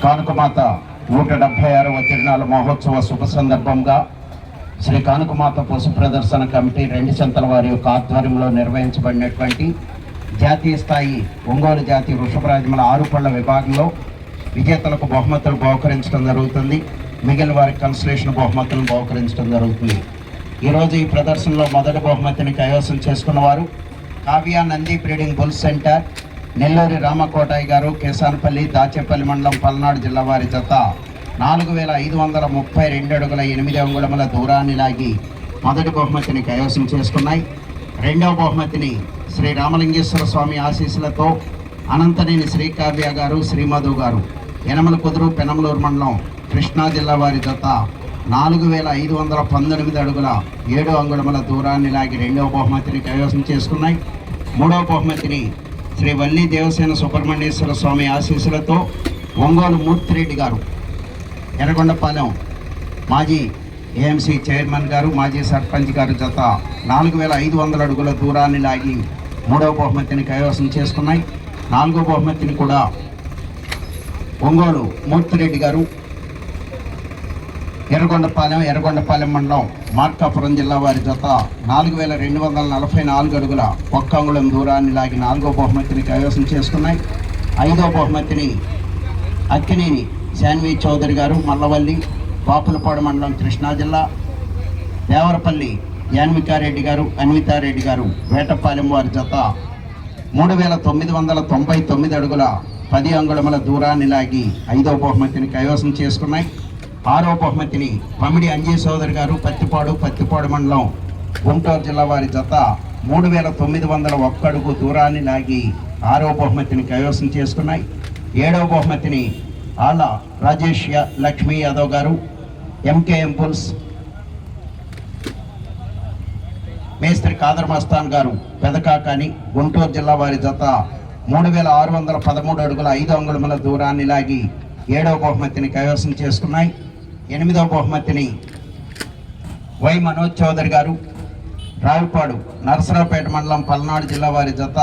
కానుకమాత 176వ తిరునాళ్ళ మహోత్సవ శుభ సందర్భంగా శ్రీ కానుకమాత పశు ప్రదర్శన కమిటీ రెండుచంతల వారి యొక్క ఆధ్వర్యంలో నిర్వహించబడినటువంటి జాతీయ స్థాయి ఒంగోలు జాతి వృషభరాజముల 6 పళ్ళ విభాగంలో విజేతలకు బహుమతులు బహుకరించడం జరుగుతుంది. మిగిలిన వారికి కన్సలేషన్ బహుమతులను బహుకరించడం జరుగుతుంది. ఈరోజు ఈ ప్రదర్శనలో మొదటి బహుమతిని కైవసం చేసుకున్నవారు Kavya Nandi breeding bull centre, Nelluri Ramakotaiah garu, Kesanapalli, Dachepalli మండలం, పల్నాడు జిల్లా వారి జత 4532 అడుగుల 8 అంగుళముల దూరాన్ని లాగి మొదటి బహుమతిని కైవసం చేసుకున్నాయి. రెండవ బహుమతిని శ్రీ రామలింగేశ్వర స్వామి ఆశీస్సులతో అనంతనేని శ్రీ కావ్య గారు, శ్రీమధు గారు, యనమల కుదురు, పెనమలూరు మండలం, కృష్ణా జిల్లా వారి జత 4519 అడుగుల 7 అంగుళముల దూరాన్ని లాగి రెండవ బహుమతిని కైవసం చేసుకున్నాయి. మూడవ బహుమతిని శ్రీ వల్లి దేవసేన సుబ్రహ్మణ్యేశ్వర స్వామి ఆశీస్సులతో ఒంగోలు మూర్తిరెడ్డి గారు, ఎర్రగొండపాలెం మాజీ ఏఎంసీ చైర్మన్ గారు, మాజీ సర్పంచ్ గారు జత 4500 అడుగుల దూరాన్ని లాగి మూడవ బహుమతిని కైవసం చేసుకున్నాయి. నాలుగో బహుమతిని కూడా ఒంగోలు మూర్తిరెడ్డి గారు, ఎర్రగొండపాలెం మండలం, మార్కాపురం జిల్లా వారి జత 4244 అడుగుల 1 అంగుళం దూరాన్ని లాగి నాలుగో బహుమతిని కైవసం చేసుకున్నాయి. ఐదో బహుమతిని అక్కినేని శాన్వి చౌదరి గారు, మల్లవల్లి, బాపులపాడు మండలం, కృష్ణా జిల్లా, దేవరపల్లి యాన్వికారెడ్డి గారు, అన్వితారెడ్డి గారు, వేటపాలెం వారి జత 3999 అడుగుల 10 అంగుళముల దూరాన్ని లాగి ఐదో బహుమతిని కైవసం చేసుకున్నాయి. ఆరో బహుమతిని పమిడి అంజీ సోదరి గారు, పత్తిపాడు మండలం, గుంటూరు జిల్లా వారి జత 3901 అడుగు దూరాన్ని లాగి ఆరో బహుమతిని కైవసం చేసుకున్నాయి. ఏడవ బహుమతిని ఆళ్ళ రాజేష్ లక్ష్మీ యాదవ్ గారు, ఎంకేఎం పుల్స్, మేస్త్రి కాదర్ మస్తాన్ గారు, పెదకాకాని, గుంటూరు జిల్లా వారి జత 3613 అడుగుల 5 అంగుళముల దూరాన్ని లాగి ఏడవ బహుమతిని కైవసం చేసుకున్నాయి. ఎనిమిదవ బహుమతిని వై మనోజ్ చౌదరి గారు, రావిపాడు, నరసరావుపేట మండలం, పల్నాడు జిల్లా వారి జత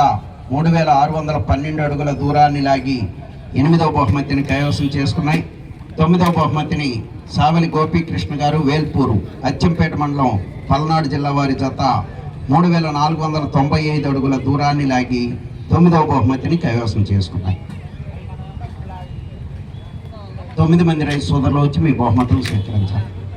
3612 అడుగుల దూరాన్ని లాగి ఎనిమిదవ బహుమతిని కైవసం చేసుకున్నాయి. తొమ్మిదవ బహుమతిని సావలి గోపీకృష్ణ గారు, వేల్పూరు, అచ్చంపేట మండలం, పల్నాడు జిల్లా వారి జత 3495 అడుగుల దూరాన్ని లాగి 9వ బహుమతిని కైవసం చేసుకున్నాయి. 9 మంది రైతు సోదరులు వచ్చి మీ బహుమతులు స్వీకరించాలి.